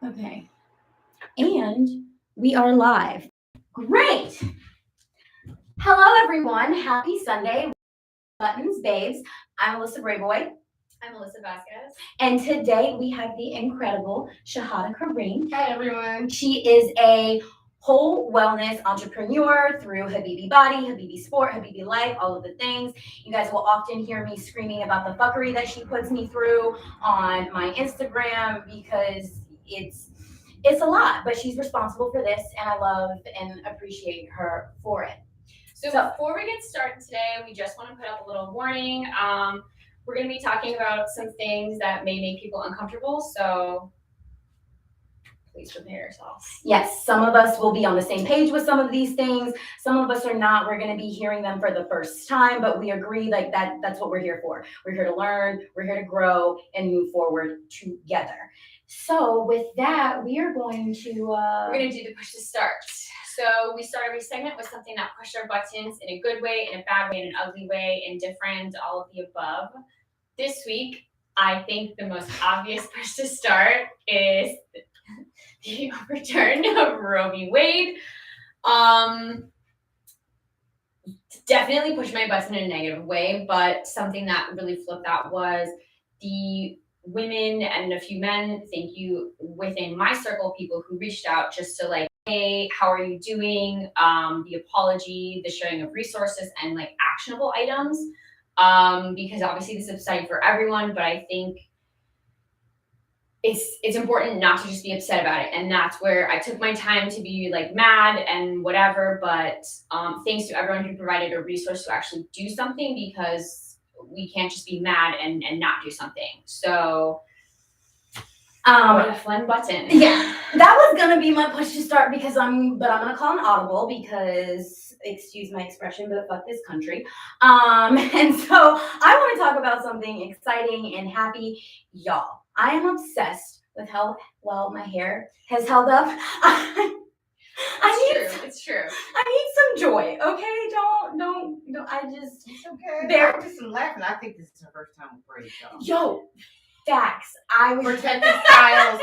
Okay. And we are live. Great. Hello, everyone. Happy Sunday. Buttons, babes. I'm Alyssa Brayboy. I'm Alyssa Vasquez. And today we have the incredible Shahada Karim. Hi, everyone. She is a whole wellness entrepreneur through Habibi Body, Habibi Sport, Habibi Life, all of the things. You guys will often hear me screaming about the fuckery that she puts me through on my Instagram because it's a lot, but she's responsible for this, and I love and appreciate her for it. So before we get started today, we just want to put up a little warning. We're going to be talking about some things that may make people uncomfortable, so please prepare yourselves. Yes, some of us will be on the same page with some of these things. Some of us are not. We're going to be hearing them for the first time, but we agree like that's what we're here for. We're here to learn, we're here to grow and move forward together. So with that, we are going to we're going to do the push to start. So we start every segment with something that pushed our buttons in a good way, in a bad way, in an ugly way, indifferent, all of the above. This week, I think the most obvious push to start is the overturn of Roe v. Wade. Definitely pushed my button in a negative way, but something that really flipped that was the women and a few men, thank you, within my circle, people who reached out just to like, hey, how are you doing? The apology, the sharing of resources and like actionable items. Because obviously this is exciting for everyone, but I think it's important not to just be upset about it. And that's where I took my time to be like mad and whatever, but thanks to everyone who provided a resource to actually do something, because we can't just be mad and not do something. So what a fun button. Yeah, that was gonna be my push to start because I'm gonna call an audible because, excuse my expression, but fuck this country. And so I want to talk about something exciting and happy. Y'all, I am obsessed with how well my hair has held up. It's true. I need some joy, okay? Don't. I just. It's okay. There. I did some laughing. I think this is her first time with braids, y'all. Yo, facts. I was Protective styles,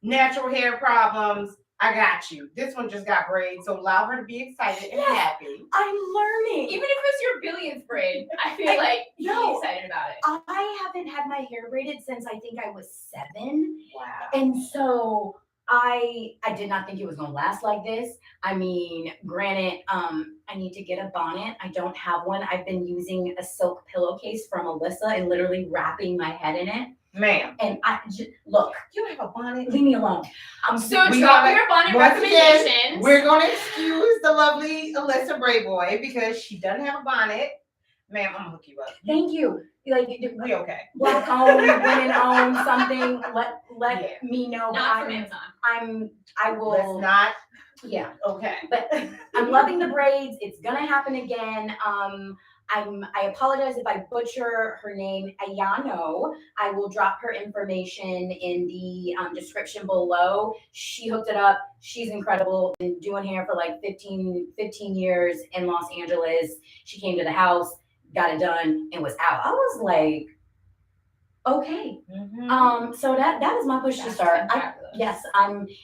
natural hair problems. I got you. This one just got braids, so allow her to be excited and happy. I'm learning. Even if it's your billionth braid, I feel like you're excited about it. I haven't had my hair braided since I think I was 7. Wow. And so I did not think it was gonna last like this. I mean, granted, I need to get a bonnet. I don't have one. I've been using a silk pillowcase from Alyssa and literally wrapping my head in it. Ma'am. And look, You have a bonnet? leave me alone. So drop your bonnet recommendations. We're going to excuse the lovely Alyssa Brayboy because she doesn't have a bonnet. Ma'am, I'm going to hook you up. Thank you. Like, We okay. Black owned, women owned, something. Let me know. Not from Amazon. I will. Let's not. Yeah. Okay. But I'm loving the braids. It's gonna happen again. I apologize if I butcher her name, Ayano. I will drop her information in the description below. She hooked it up. She's incredible. Been doing hair for like 15 years in Los Angeles. She came to the house, got it done, and was out. I was like, okay. Mm-hmm. So that is my push to start. Yes,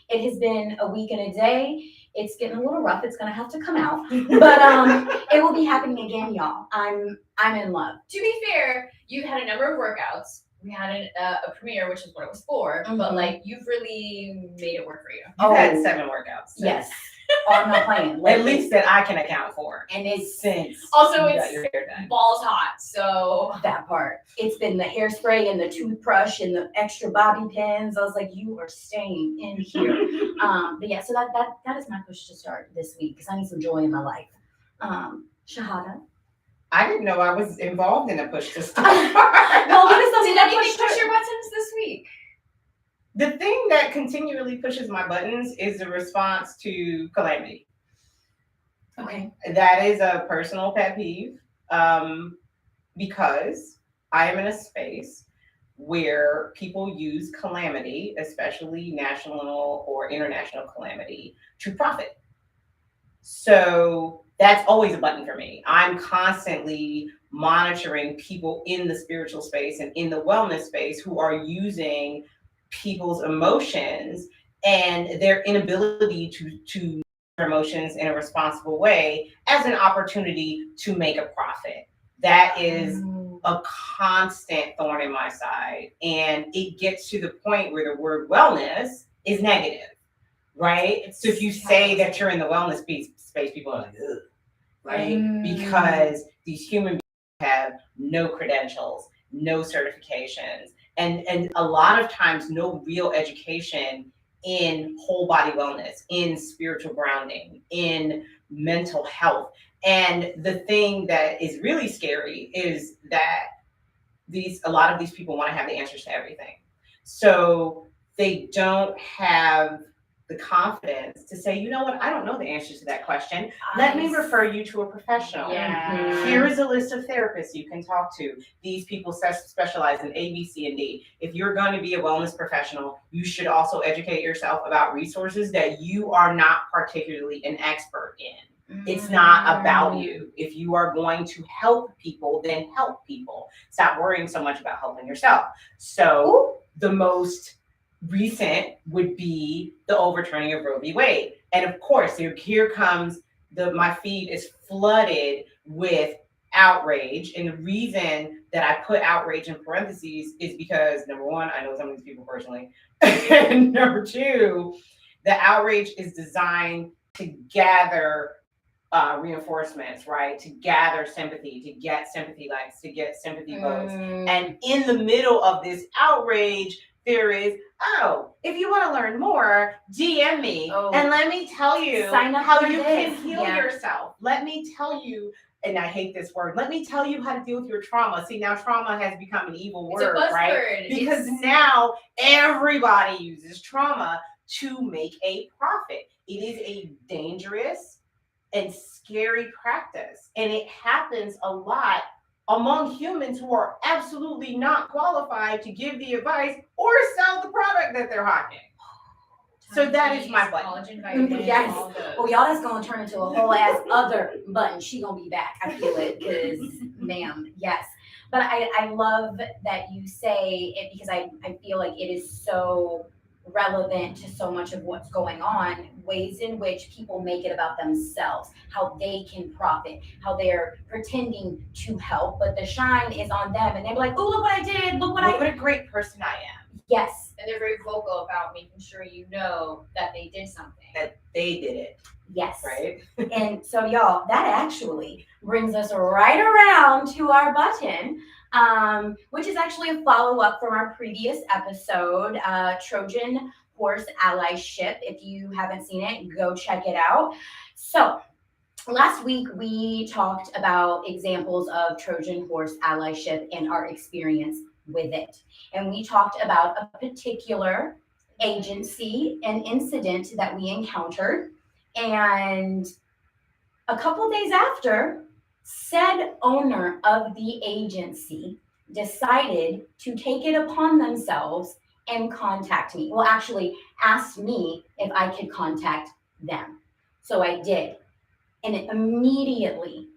it has been a week and a day. It's getting a little rough. It's gonna have to come out, but it will be happening again, y'all. I'm in love. To be fair, you've had a number of workouts. We had a premiere, which is what it was for, but like you've really made it work for you. You've had 7 workouts. So. Yes. I'm not playing. At least that I can account for. And it's since also you got it's your hair done. balls hot, so that part. It's been the hairspray and the toothbrush and the extra bobby pins. I was like, you are staying in here. But yeah, so that is my push to start this week because I need some joy in my life. Shahada. I didn't know I was involved in a push to start. Well, what is something did anything push your buttons this week? The thing that continually pushes my buttons is the response to calamity. Okay. That is a personal pet peeve because I am in a space where people use calamity, especially national or international calamity, to profit. So that's always a button for me. I'm constantly monitoring people in the spiritual space and in the wellness space who are using people's emotions and their inability to emotions in a responsible way as an opportunity to make a profit. That is a constant thorn in my side. And it gets to the point where the word wellness is negative, right? So if you say that you're in the wellness space, people are like, ugh, right? Because these human beings have no credentials, no certifications, and a lot of times no real education in whole body wellness, in spiritual grounding, in mental health. And the thing that is really scary is that a lot of these people want to have the answers to everything. So they don't have the confidence to say, you know what, I don't know the answers to that question. Let me refer you to a professional. Yeah. Here is a list of therapists you can talk to. These people specialize in A, B, C, and D. If you're going to be a wellness professional, you should also educate yourself about resources that you are not particularly an expert in. It's not about you. If you are going to help people, then help people. Stop worrying so much about helping yourself. So the most recent would be the overturning of Roe v. Wade. And of course, here comes my feed is flooded with outrage. And the reason that I put outrage in parentheses is because, number one, I know some of these people personally. And number two, the outrage is designed to gather reinforcements, right? To gather sympathy, to get sympathy likes, to get sympathy votes. And in the middle of this outrage, there is, if you want to learn more, DM me and let me tell you how you can heal yourself. Let me tell you, and I hate this word, let me tell you how to deal with your trauma. See, now trauma has become an evil word, right? Because now everybody uses trauma to make a profit. It is a dangerous and scary practice. And it happens a lot among humans who are absolutely not qualified to give the advice or sell the product that they're hawking. So that is my button. Yes. Oh, y'all, that's gonna turn into a whole ass other button. She gonna be back. I feel it, because ma'am, yes. But I love that you say it, because I feel like it is so relevant to so much of what's going on, ways in which people make it about themselves, how they can profit, how they're pretending to help, but the shine is on them, and they're like, oh, look what I did, look what a great person I am. Yes. And they're very vocal about making sure you know that they did something. That they did it. Yes. Right? And so, y'all, that actually brings us right around to our button, which is actually a follow-up from our previous episode, Trojan Horse Allyship. If you haven't seen it, go check it out. So last week, we talked about examples of Trojan Horse Allyship and our experience with it. And we talked about a particular agency and incident that we encountered. And a couple days after, said owner of the agency decided to take it upon themselves and contact me. Well, actually asked me if I could contact them. So I did. And immediately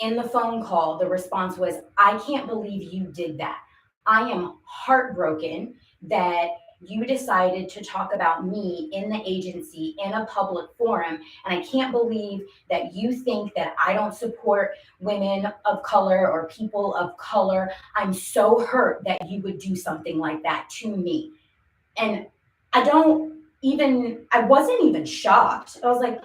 in the phone call, the response was, I can't believe you did that. I am heartbroken that you decided to talk about me in the agency in a public forum. And I can't believe that you think that I don't support women of color or people of color. I'm so hurt that you would do something like that to me. And I wasn't even shocked. I was like,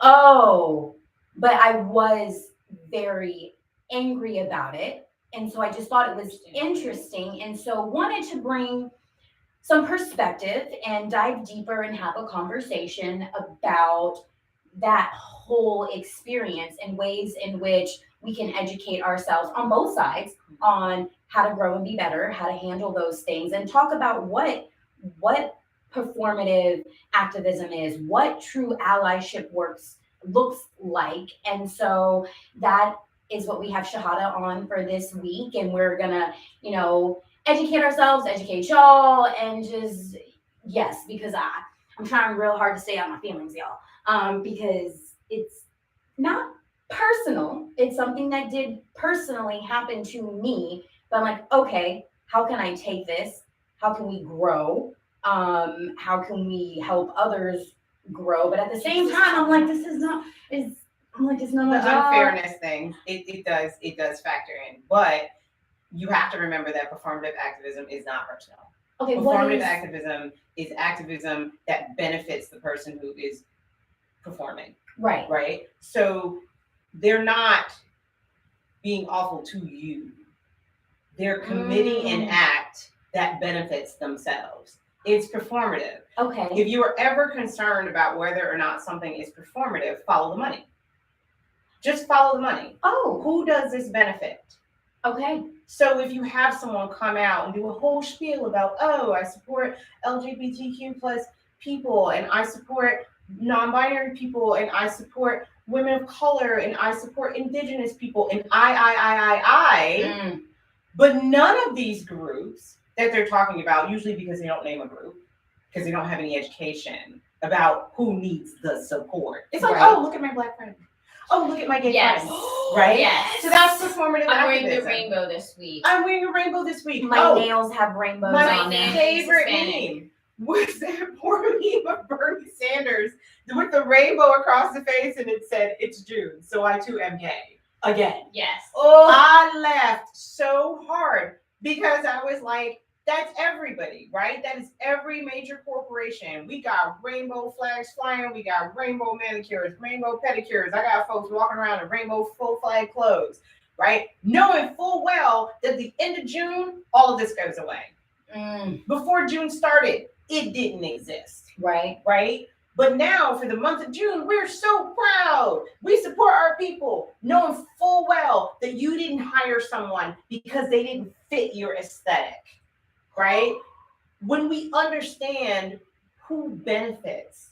oh, but I was very angry about it. And so I just thought it was interesting. And so wanted to bring some perspective and dive deeper and have a conversation about that whole experience and ways in which we can educate ourselves on both sides on how to grow and be better, how to handle those things, and talk about what performative activism is, what true allyship looks like. And so that is what we have Shahada on for this week. And we're gonna, educate ourselves, educate y'all, and just, yes, because I'm trying real hard to stay out my feelings, y'all, because it's not personal. It's something that did personally happen to me, but I'm like, okay, how can I take this? How can we grow? How can we help others grow? But at the same time, I'm like, this is not it's not my The job. unfairness thing, it does factor in, but you have to remember that performative activism is not personal. Okay, what Performative is activism is activism that benefits the person who is performing, right? right? So they're not being awful to you. They're committing an act that benefits themselves. It's performative. Okay. If you are ever concerned about whether or not something is performative, follow the money. Just follow the money. Oh, Who does this benefit? okay. So if you have someone come out and do a whole spiel about, oh, I support LGBTQ plus people, and I support non-binary people, and I support women of color, and I support indigenous people, and I. But none of these groups that they're talking about, usually because they don't name a group, because they don't have any education about who needs the support. It's like, oh, look at my Black friend. Oh, look at my gay friend. Right? Yes. So that's performative I'm wearing activism. the rainbow this week. I'm wearing a rainbow this week. My nails have rainbows my on them. favorite meme was that poor meme of Bernie Sanders with the rainbow across the face, and it said, "It's June, so I too am gay." Again. Yes. Oh, I laughed so hard because I was like, that's everybody, right? That is every major corporation. We got rainbow flags flying. We got rainbow manicures, rainbow pedicures. I got folks walking around in rainbow full flag clothes, right? Knowing full well that the end of June, all of this goes away. Before June started, it didn't exist. Right. Right? But now for the month of June, we're so proud. We support our people, knowing full well that you didn't hire someone because they didn't fit your aesthetic. Right? When we understand who benefits,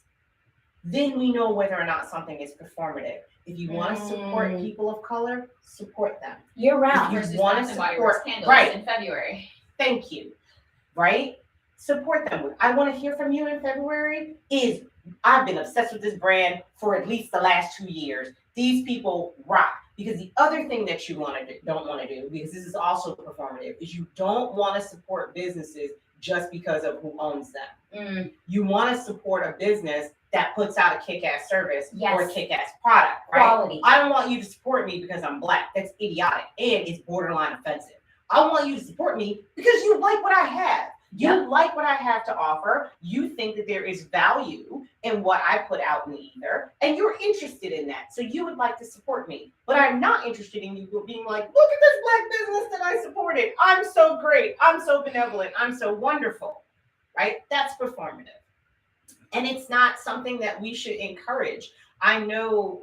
then we know whether or not something is performative. If you want to support people of color, support them. Year round. If you want to support, right, in February. Thank you. Right? Support them. What I want to hear from you in February is, I've been obsessed with this brand for at least the last 2 years. These people rock. Because the other thing that you don't want to do, because this is also performative, is you don't want to support businesses just because of who owns them. You want to support a business that puts out a kick-ass service or a kick-ass product, right? Quality. I don't want you to support me because I'm Black. That's idiotic, and it's borderline offensive. I want you to support me because you like what I have. You like what I have to offer. You think that there is value in what I put out in the ether, and you're interested in that. So you would like to support me. But I'm not interested in you being like, look at this Black business that I supported. I'm so great. I'm so benevolent. I'm so wonderful. Right? That's performative. And it's not something that we should encourage. I know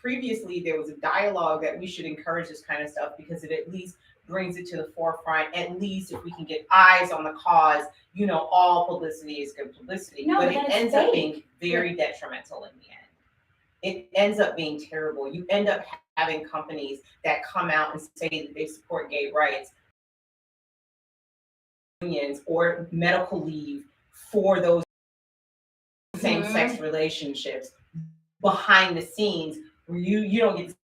previously there was a dialogue that we should encourage this kind of stuff because it at least brings it to the forefront. At least if we can get eyes on the cause, all publicity is good publicity. No, but it ends up being very detrimental in the end. It ends up being terrible. You end up having companies that come out and say that they support gay rights, unions, or medical leave for those same-sex relationships behind the scenes where you don't get to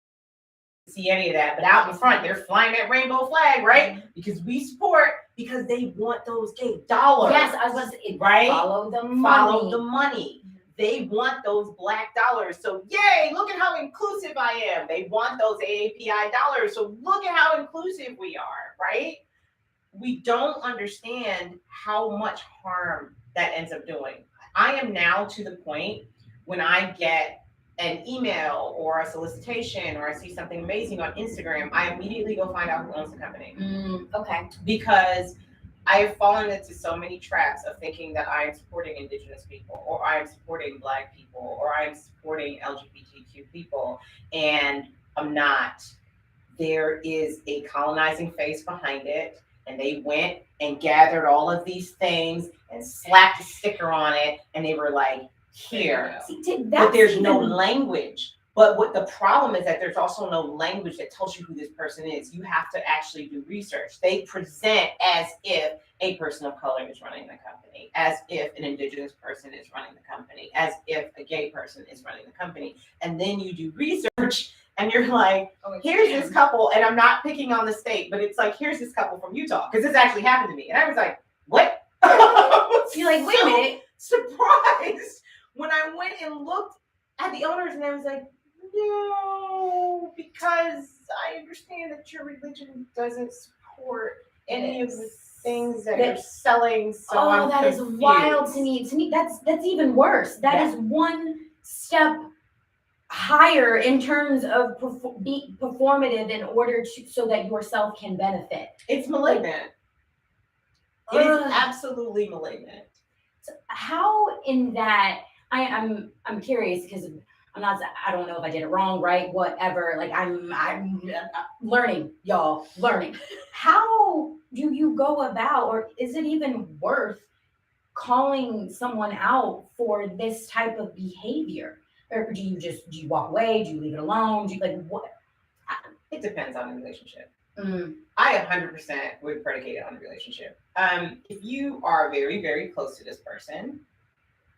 see any of that, but out in front they're flying that rainbow flag, right? Because we support, because they want those gay dollars. Yes, I was going to say, right? Follow the money. They want those Black dollars. So yay, look at how inclusive I am. They want those AAPI dollars. So look at how inclusive we are, right? We don't understand how much harm that ends up doing. I am now to the point when I get an email or a solicitation or I see something amazing on Instagram, I immediately go find out who owns the company. Okay. Because I have fallen into so many traps of thinking that I am supporting Indigenous people, or I am supporting Black people, or I am supporting LGBTQ people, and I'm not. There is a colonizing face behind it, and they went and gathered all of these things and slapped a sticker on it, and they were like, here. But there's no language. But what the problem is that there's also no language that tells you who this person is. You have to actually do research. They present as if a person of color is running the company, as if an Indigenous person is running the company, as if a gay person is running the company. And then you do research and you're like, here's this couple, and I'm not picking on the state, but it's like, here's this couple from Utah, because this actually happened to me. And I was like, what? You're like, wait a minute. Surprised when I went and looked at the owners, and I was like, no, because I understand that your religion doesn't support any of the things that you're selling. So I'm that is confused. wild to me. To me, that's even worse. That is one step higher in terms of being performative in order to so that yourself can benefit. It's malignant. It is absolutely malignant. So how in that I'm curious because I don't know if I did it wrong, right? Whatever. Like I'm learning, y'all, learning. How do you go about, or is it even worth calling someone out for this type of behavior? Or do you walk away? Do you leave it alone? Do you like what? It depends on the relationship. Mm. I 100% would predicate it on the relationship. If you are very, very close to this person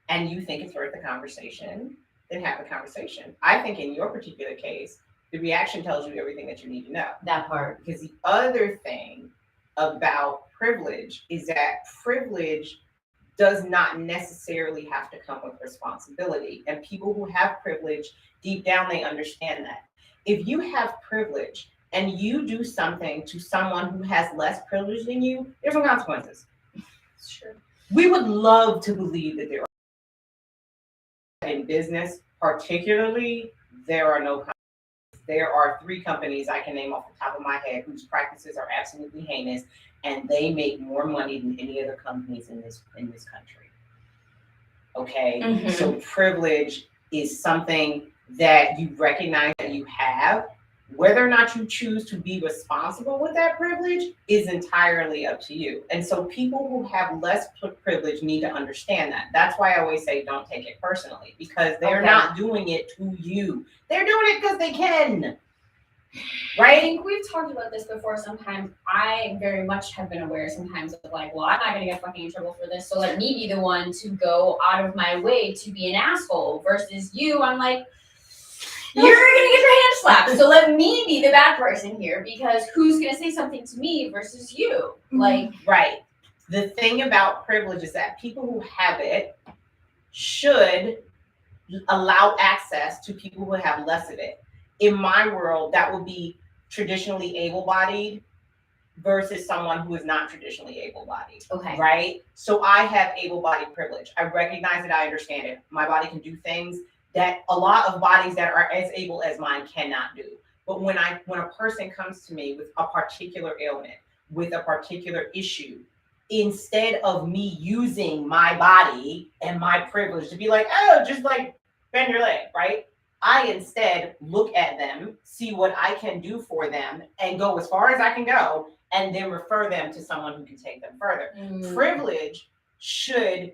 and you think it's worth the conversation, then have the conversation. I think in your particular case, the reaction tells you everything that you need to know. That part. Because the other thing about privilege is that privilege does not necessarily have to come with responsibility. And people who have privilege, deep down, they understand that. If you have privilege and you do something to someone who has less privilege than you, there's no consequences. Sure. We would love to believe that there are. In business, particularly, there are no consequences. There are 3 companies I can name off the top of my head whose practices are absolutely heinous, and they make more money than any other companies in this country. Okay, Mm-hmm. So privilege is something that you recognize that you have. Whether or not you choose to be responsible with that privilege is entirely up to you. And so people who have less privilege need to understand that. That's why I always say don't take it personally, because they're not doing it to you. They're doing it because they can. Right? I think we've talked about this before. Sometimes I very much have been aware sometimes of like, well, I'm not going to get fucking in trouble for this, so let me be the one to go out of my way to be an asshole versus you. I'm like, you're going to get your hand slapped, so let me be the bad person here because who's going to say something to me versus you? Like, right. The thing about privilege is that people who have it should allow access to people who have less of it. In my world, that would be traditionally able-bodied versus someone who is not traditionally able-bodied. Okay. Right? So I have able-bodied privilege. I recognize it. I understand it. My body can do things that a lot of bodies that are as able as mine cannot do. But when a person comes to me with a particular ailment, with a particular issue, instead of me using my body and my privilege to be like, oh, just like bend your leg, right? I instead look at them, see what I can do for them, and go as far as I can go, and then refer them to someone who can take them further. Privilege should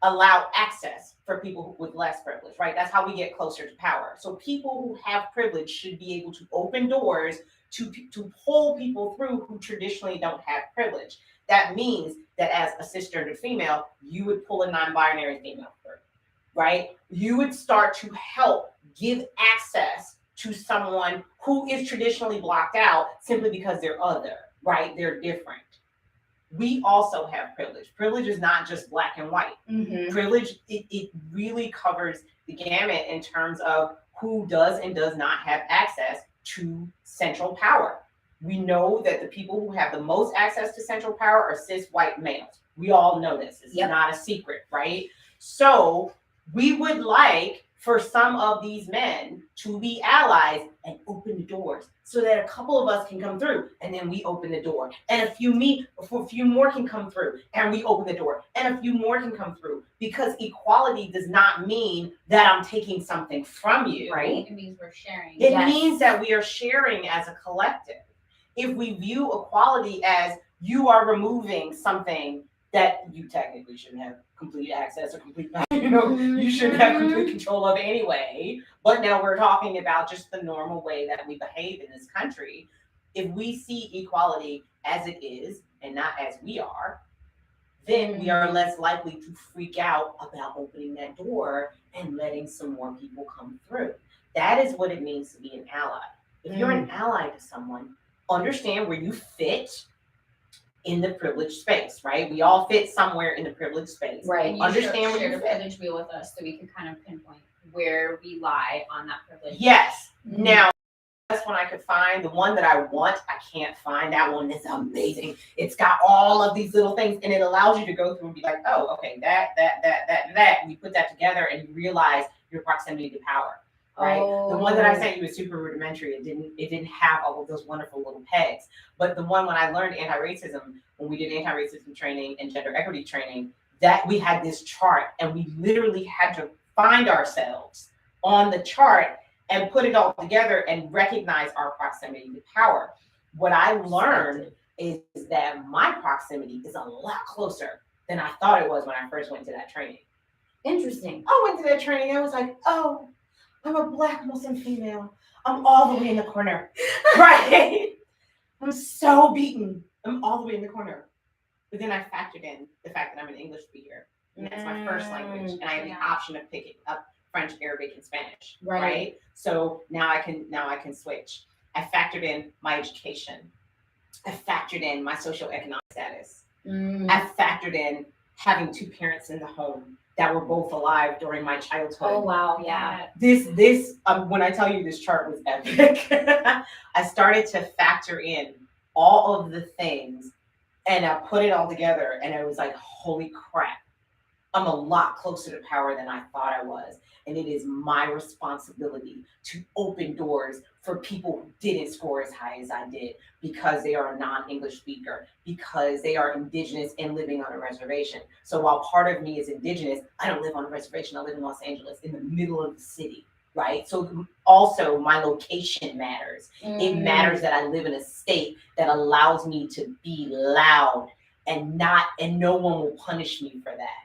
allow access for people with less privilege, right? That's how we get closer to power. So people who have privilege should be able to open doors to pull people through who traditionally don't have privilege. That means that as a cisgendered female, you would pull a non-binary female through, right? You would start to help give access to someone who is traditionally blocked out simply because they're other, right? They're different. We also have privilege. Privilege is not just black and white. Mm-hmm. Privilege, it really covers the gamut in terms of who does and does not have access to central power. We know that the people who have the most access to central power are cis white males. We all know this. It's not a secret, right? So we would like for some of these men to be allies and open the doors so that a couple of us can come through, and then we open the door, and a few more can come through, and we open the door, and a few more can come through, because equality does not mean that I'm taking something from you. Right. It means we're sharing. It means that we are sharing as a collective. If we view equality as you are removing something that you technically shouldn't have complete access or complete, you shouldn't have complete control of anyway. But now we're talking about just the normal way that we behave in this country. If we see equality as it is and not as we are, then we are less likely to freak out about opening that door and letting some more people come through. That is what it means to be an ally. If you're an ally to someone, understand where you fit, in the privileged space, right? We all fit somewhere in the privileged space. Right. And you Understand where shared you a fit. privilege wheel with us, so we could kind of pinpoint where we lie on that privilege. Yes. Mhm. Now, that's one I could find. The one that I want, I can't find. That one is amazing. It's got all of these little things, and it allows you to go through and be like, oh, okay, that. And you put that together, and you realize your proximity to power, right? The one that I sent you was super rudimentary. It didn't have all of those wonderful little pegs. But the one when I learned anti-racism, when we did anti-racism training and gender equity training, that we had this chart, and we literally had to find ourselves on the chart and put it all together and recognize our proximity to power. What I learned is that my proximity is a lot closer than I thought it was when I first went to that training. Interesting. I went to that training, I was like, oh, I'm a Black Muslim female. I'm all the way in the corner, right? I'm so beaten. I'm all the way in the corner. But then I factored in the fact that I'm an English speaker, and that's my first language, and I have the option of picking up French, Arabic, and Spanish, right? So now I can switch. I factored in my education. I factored in my socioeconomic status. I factored in having two parents in the home that were both alive during my childhood. Oh wow, yeah. This when I tell you this chart was epic, I started to factor in all of the things, and I put it all together, and I was like, holy crap, I'm a lot closer to power than I thought I was. And it is my responsibility to open doors for people who didn't score as high as I did, because they are a non-English speaker, because they are Indigenous and living on a reservation. So while part of me is Indigenous, I don't live on a reservation. I live in Los Angeles, in the middle of the city, right? So also my location matters. It matters that I live in a state that allows me to be loud and no one will punish me for that.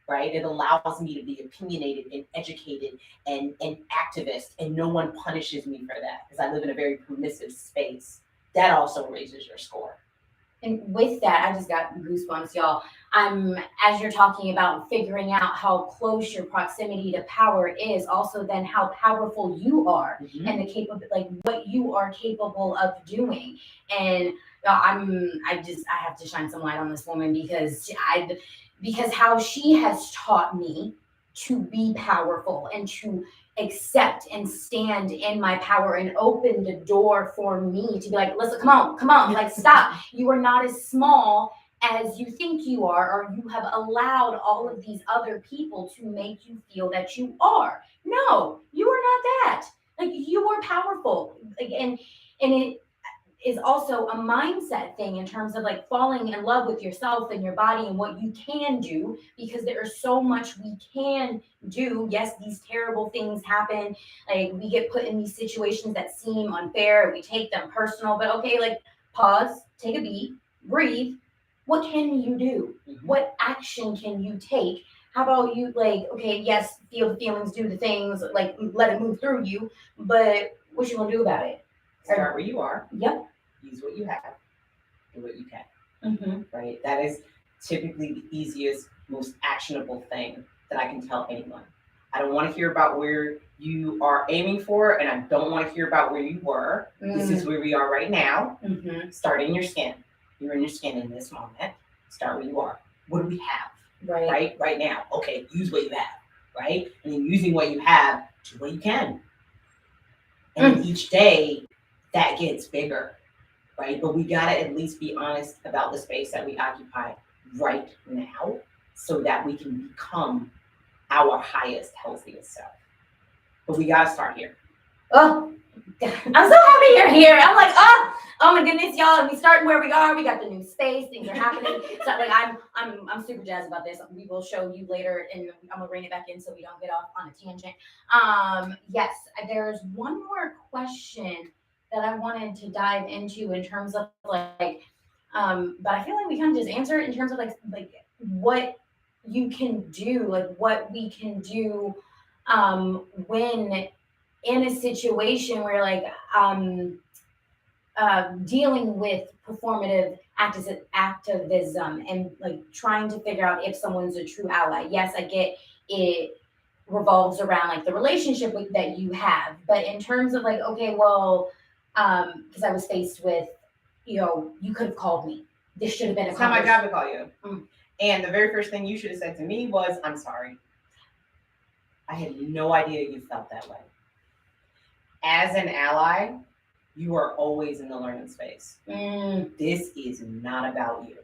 Right? It allows me to be opinionated and educated and activist, and no one punishes me for that because I live in a very permissive space. That also raises your score. And with that, I just got goosebumps, y'all. As you're talking about figuring out how close your proximity to power is, also then how powerful you are, and what you are capable of doing. And I have to shine some light on this woman because how she has taught me to be powerful and to accept and stand in my power, and open the door for me to be like, Alyssa, come on, like stop. You are not as small as you think you are, or you have allowed all of these other people to make you feel that you are. No, you are not that. Like, you are powerful. Like, and it is also a mindset thing in terms of like falling in love with yourself and your body and what you can do, because there is so much we can do. Yes, these terrible things happen. Like, we get put in these situations that seem unfair and we take them personal, but okay, like pause, take a beat, breathe. What can you do? What action can you take? How about you, like, okay, yes, feel the feelings, do the things, like let it move through you, but what you gonna do about it? Start where you are. Yep. Use what you have. Do what you can. Right? That is typically the easiest, most actionable thing that I can tell anyone. I don't want to hear about where you are aiming for, and I don't want to hear about where you were. This is where we are right now. Start in your skin. You're in your skin in this moment. Start where you are. What do we have? Right now. Okay, use what you have. Right? And then using what you have, do what you can. And each day that gets bigger. Right? But we gotta at least be honest about the space that we occupy right now, so that we can become our highest, healthiest self. But we gotta start here. Oh, I'm so happy you're here. I'm like, oh my goodness, y'all. And we starting where we are. We got the new space. Things are happening. So like, I'm super jazzed about this. We will show you later, and I'm gonna bring it back in so we don't get off on a tangent. Yes, there's one more question that I wanted to dive into in terms of like, but I feel like we kind of just answer it in terms of like what you can do, like what we can do when in a situation where like dealing with performative activism and like trying to figure out if someone's a true ally. Yes, I get it revolves around like the relationship that you have, but in terms of like, okay, well, because I was faced with, you could have called me, this should have been It's not my accomplished. job to call you. Mm. And the very first thing you should have said to me was, I'm sorry. I had no idea you felt that way. As an ally, you are always in the learning space. This is not about you.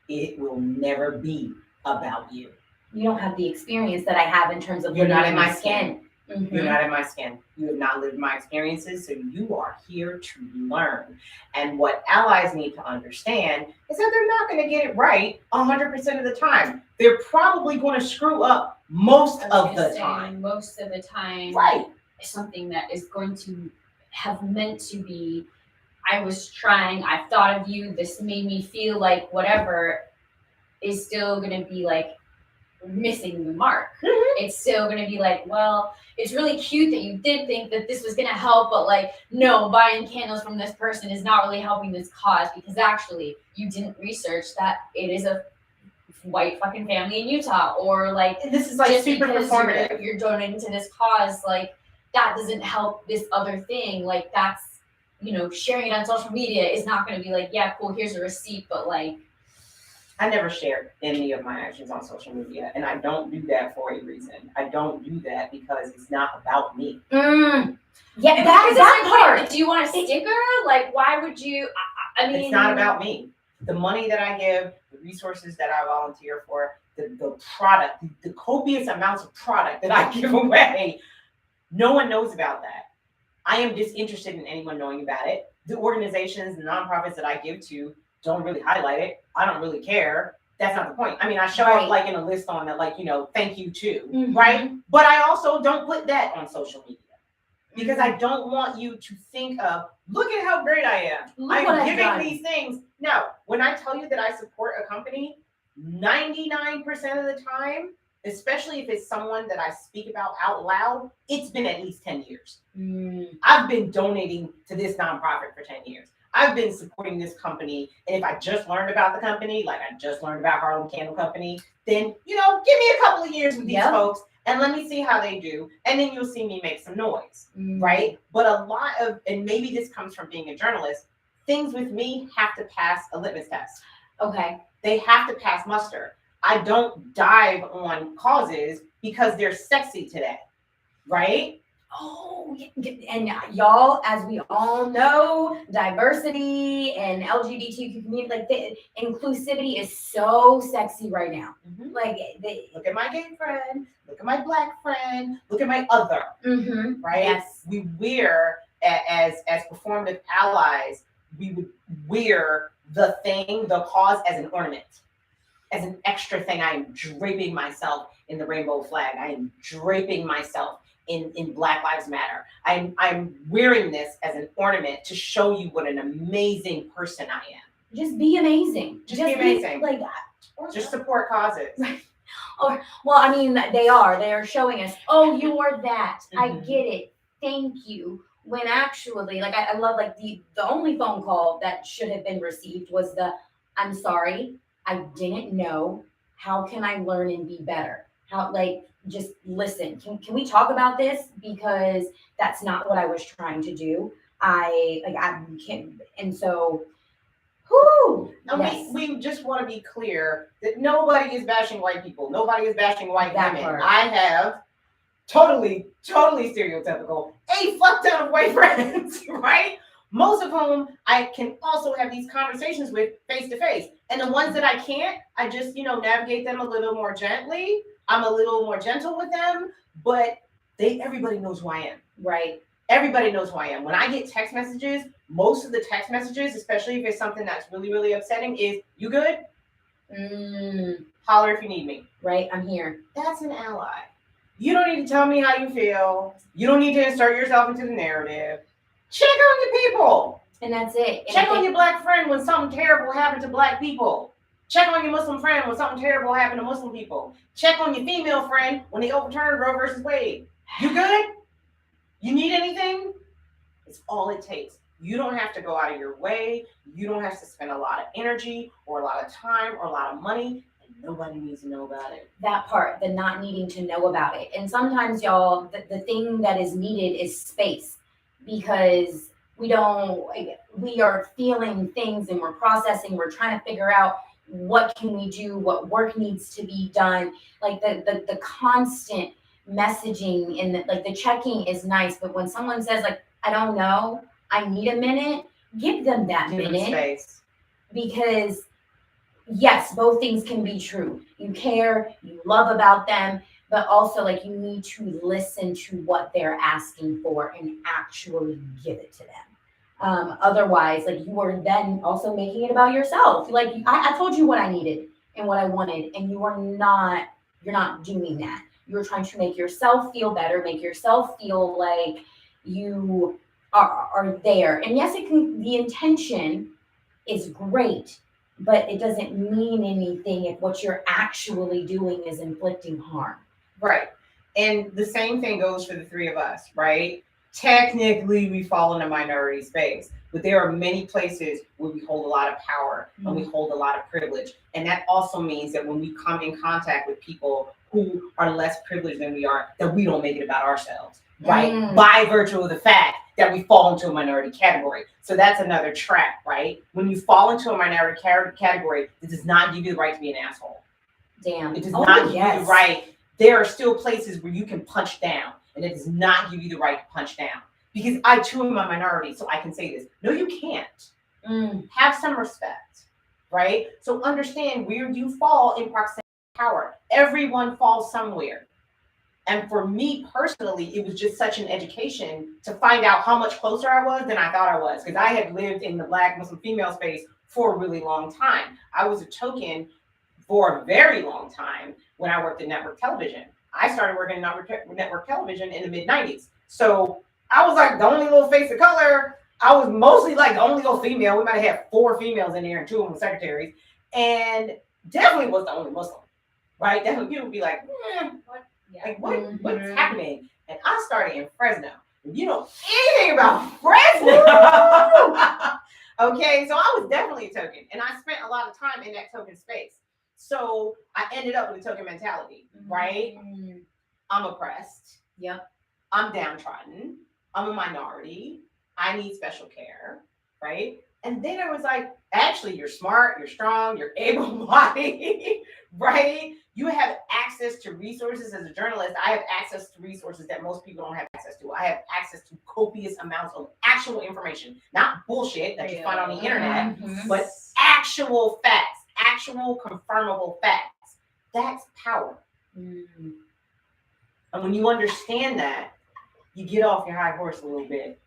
It will never be about you. You don't have the experience that I have in terms of You're living not in in my my skin. You're not in my skin. You have not lived my experiences, so you are here to learn. And what allies need to understand is that they're not going to get it right 100% of the time. They're probably going to screw up most of the time. Most of the time, Right. Something that is going to have meant to be, I was trying, I thought of you, this made me feel like whatever, is still going to be like missing the mark. It's still going to be like, well, it's really cute that you did think that this was going to help, but like, no, buying candles from this person is not really helping this cause, because actually you didn't research that it is a white fucking family in Utah, or like, This is like just super because performative. you're donating to this cause, like that doesn't help this other thing. Like that's, sharing it on social media is not going to be like, yeah, cool, here's a receipt, but like, I never share any of my actions on social media, and I don't do that for a reason. I don't do that because it's not about me. Yeah, because that it's like, part. wait, do you want a sticker? Like, why would you? I mean, It's not about me. The money that I give, the resources that I volunteer for, the product, the copious amounts of product that I give away, no one knows about that. I am disinterested in anyone knowing about it. The organizations, the nonprofits that I give to don't really highlight it. I don't really care. That's not the point. I mean, I show up like in a list on that, like, thank you too, right? But I also don't put that on social media because I don't want you to think of, look at how great I am. I'm giving these things. No, when I tell you that I support a company, 99% of the time, especially if it's someone that I speak about out loud, it's been at least 10 years. I've been donating to this nonprofit for 10 years. I've been supporting this company. And if I just learned about the company, like I just learned about Harlem Candle Company, then, give me a couple of years with these folks and let me see how they do. And then you'll see me make some noise, right? But a lot of, and maybe this comes from being a journalist, things with me have to pass a litmus test. Okay. They have to pass muster. I don't dive on causes because they're sexy today, right? Oh, and y'all, as we all know, diversity and LGBTQ community, like the inclusivity is so sexy right now. Like, look at my gay friend, look at my black friend, look at my other, right? Yes. We wear, as performative allies, we would wear the thing, the cause, as an ornament, as an extra thing. I am draping myself in the rainbow flag. I am draping myself in Black Lives Matter. I'm wearing this as an ornament to show you what an amazing person I am. Just be amazing. Just be amazing. Just support causes. Or, well, I mean, they are showing us, oh, you are that. I get it. Thank you. When actually, like, I love, like, the only phone call that should have been received was I'm sorry, I didn't know. How can I learn and be better? How, like, just listen. Can we talk about this? Because that's not what I was trying to do. I can't. And so, we just want to be clear that nobody is bashing white people. Nobody is bashing white women. Part. I have totally stereotypical, a fuck ton of white friends, right? Most of whom I can also have these conversations with face to face. And the ones that I can't, I just, navigate them a little more gently. I'm a little more gentle with them, but everybody knows who I am. Right. Everybody knows who I am. When I get text messages, most of the text messages, especially if it's something that's really, really upsetting, is, you good? Holler if you need me. Right, I'm here. That's an ally. You don't need to tell me how you feel. You don't need to insert yourself into the narrative. Check on your people. And that's it. Check on your black friend when something terrible happened to black people. Check on your Muslim friend when something terrible happened to Muslim people. Check on your female friend when they overturned Roe versus Wade. You good? You need anything? It's all it takes. You don't have to go out of your way. You don't have to spend a lot of energy or a lot of time or a lot of money. And nobody needs to know about it. That part, the not needing to know about it. And sometimes, y'all, the thing that is needed is space. Because we don't, we are feeling things and we're processing, we're trying to figure out what can we do, what work needs to be done. Like the constant messaging and the checking is nice, but when someone says like, I don't know, I need a minute, give them that Give them minute. space. Because yes, both things can be true. You care, you love about them, but also like you need to listen to what they're asking for and actually give it to them. Otherwise, like you are then also making it about yourself. Like I told you what I needed and what I wanted, and you're not doing that. You're trying to make yourself feel better, make yourself feel like you are there. And yes, the intention is great, but it doesn't mean anything if what you're actually doing is inflicting harm. Right. And the same thing goes for the three of us, right? Technically, we fall in a minority space, but there are many places where we hold a lot of power and we hold a lot of privilege. And that also means that when we come in contact with people who are less privileged than we are, that we don't make it about ourselves, right? By virtue of the fact that we fall into a minority category. So that's another trap, right? When you fall into a minority category, it does not give you the right to be an asshole. Damn. It does not give you the right. There are still places where you can punch down, and it does not give you the right to punch down. Because I too am a minority, so I can say this. No, you can't. Have some respect, right? So understand where you fall in proximity to power. Everyone falls somewhere. And for me personally, it was just such an education to find out how much closer I was than I thought I was. Because I had lived in the Black Muslim female space for a really long time. I was a token for a very long time when I worked in network television. I started working in network television in the mid-90s. So I was like the only little face of color. I was mostly like the only little female. We might have had 4 females in there and 2 of them were secretaries. And definitely was the only Muslim, right? Definitely people would be like, what's happening? And I started in Fresno. If you know anything about Fresno, okay, so I was definitely a token. And I spent a lot of time in that token space. So I ended up with a token mentality, right? I'm oppressed. Yep. I'm downtrodden. I'm a minority. I need special care, right? And then I was like, actually, you're smart, you're strong, you're able-bodied, right? You have access to resources as a journalist. I have access to resources that most people don't have access to. I have access to copious amounts of actual information, not bullshit that you find on the internet, but actual facts, actual confirmable facts. That's power. And when you understand that, you get off your high horse a little bit.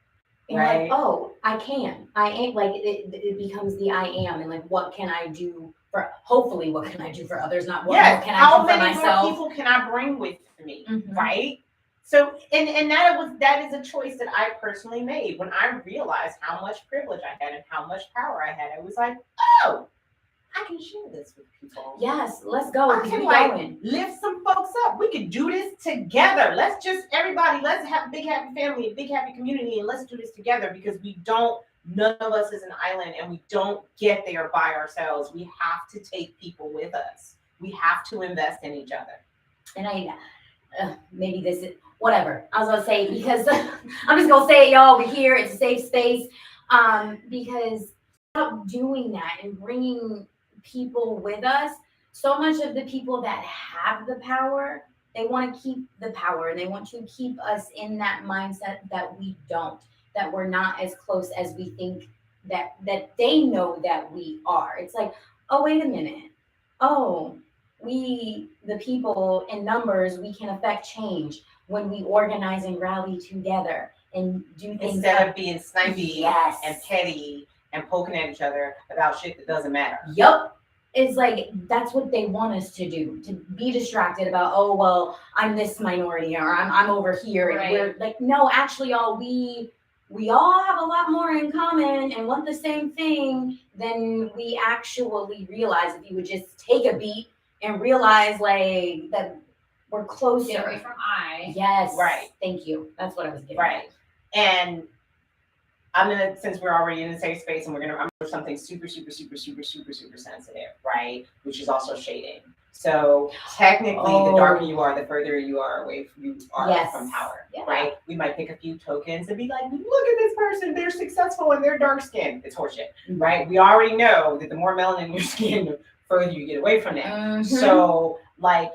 And right? like, oh, I ain't like it becomes the I am, and like what can I do for, hopefully what can I do for others, not what can I do for myself. How many more people can I bring with me, right? So and that is a choice that I personally made when I realized how much privilege I had and how much power I had. I was like, oh, I can share this with people. Yes, let's go. I can lift some folks up. We could do this together. Let's have a big happy family, a big happy community, and let's do this together because none of us is an island and we don't get there by ourselves. We have to take people with us. We have to invest in each other. And maybe this is whatever. I was gonna say, because I'm just gonna say it, y'all. We're here. It's a safe space. Because stop doing that and bringing people with us. So much of the people that have the power, they want to keep the power and they want to keep us in that mindset that we don't, that we're not as close as we think that they know that we are. It's like, oh, wait a minute. Oh, the people in numbers, we can affect change when we organize and rally together and do things. Instead of being snipey and petty and poking at each other about shit that doesn't matter. Yep. It's like, that's what they want us to do, to be distracted about, oh, well, I'm this minority or I'm over here. Right. And we're like, no, actually, y'all, we all have a lot more in common and want the same thing than we actually realize if you would just take a beat and realize like that we're closer. Get away from I. Yes. Right. Thank you. That's what I was getting right. And since we're already in a safe space and I'm gonna do something super, super, super, super, super, super sensitive, right? Which is also shading. So technically, the darker you are, the further you are away from power, Yeah. right? We might pick a few tokens and be like, look at this person, they're successful and they're dark skinned. It's horseshit, right? We already know that the more melanin in your skin, the further you get away from that. So like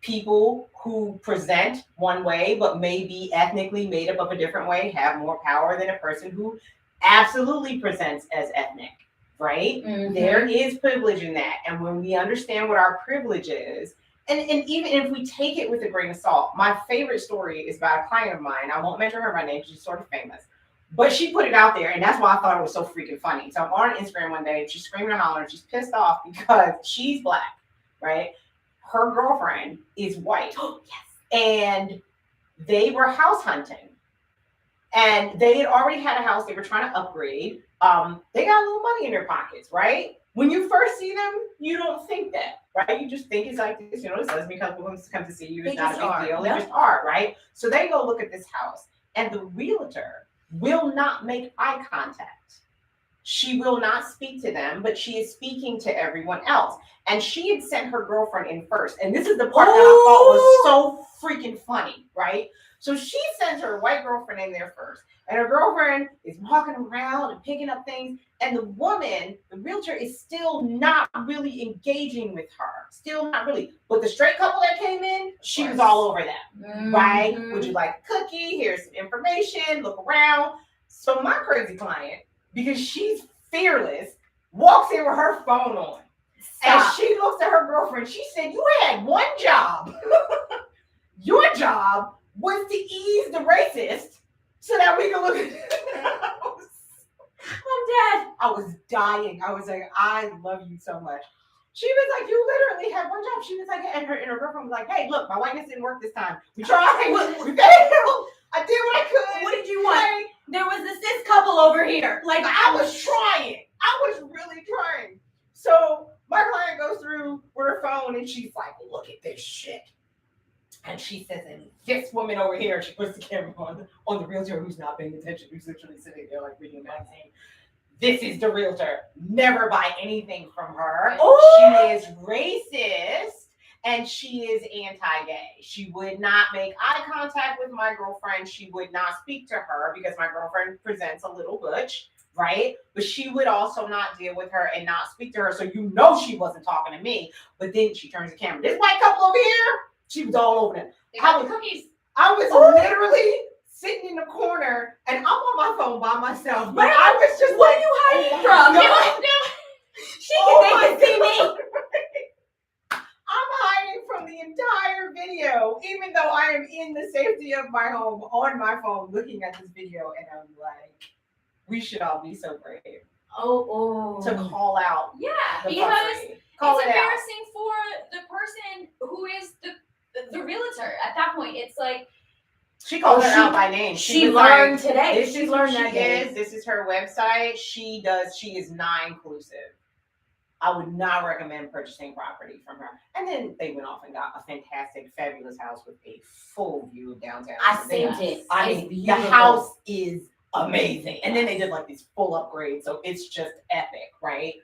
people who present one way but may be ethnically made up of a different way have more power than a person who absolutely presents as ethnic. Right? There is privilege in that. And when we understand what our privilege is, and even if we take it with a grain of salt, my favorite story is about a client of mine. I won't mention her by name, she's sort of famous. But she put it out there, and that's why I thought it was so freaking funny. So I'm on Instagram one day, she's screaming and hollering, she's pissed off because she's black, right? Her girlfriend is white. And they were house hunting. And they had already had a house they were trying to upgrade. They got a little money in their pockets, right? When you first see them, you don't think that, right? You just think it's like this, this lesbian couple comes to see you. It's not a big deal. They just are, right? So they go look at this house, and the realtor will not make eye contact. She will not speak to them, but she is speaking to everyone else. And she had sent her girlfriend in first. And this is the part that I thought was so freaking funny, right? So she sends her white girlfriend in there first. And her girlfriend is walking around and picking up things. And the woman, the realtor, is still not really engaging with her. Still not really. But the straight couple that came in, she was all over them, right? Would you like a cookie? Here's some information. Look around. So my crazy client, because she's fearless, walks in with her phone on. Stop. And she looks at her girlfriend. She said, you had one job. Your job was to ease the racist so that we can look at I'm dead. I was dying. I was like, I love you so much. She was like, you literally had one job. She was like, and her girlfriend was like, hey, look, my whiteness didn't work this time. We tried. We failed. I did what I could. What did you want? There was a cis couple over here. Like, I was trying. I was really trying. So my client goes through with her phone and she's like, look at this shit. And she says, and this woman over here, she puts the camera on the realtor who's not paying attention, who's literally sitting there like reading a magazine. This is the realtor. Never buy anything from her. She is racist and she is anti-gay. She would not make eye contact with my girlfriend. She would not speak to her because my girlfriend presents a little butch, right? But she would also not deal with her and not speak to her. So you know she wasn't talking to me. But then she turns the camera. This white couple over here, she was all over them. I was literally sitting in the corner and I'm on my phone by myself. But I was just where are you hiding from? She can see me. I'm hiding from the entire video, even though I am in the safety of my home on my phone looking at this video, and I'm like, we should all be so brave. To call out. Yeah, because it's embarrassing for the person who is the realtor. At that point, it's like she called her out by name. She learned like, today. This is who she is. This is her website. She is not inclusive. I would not recommend purchasing property from her. And then they went off and got a fantastic, fabulous house with a full view of downtown. I saved it. I mean, the house is amazing. And then they did like these full upgrades. So it's just epic, right?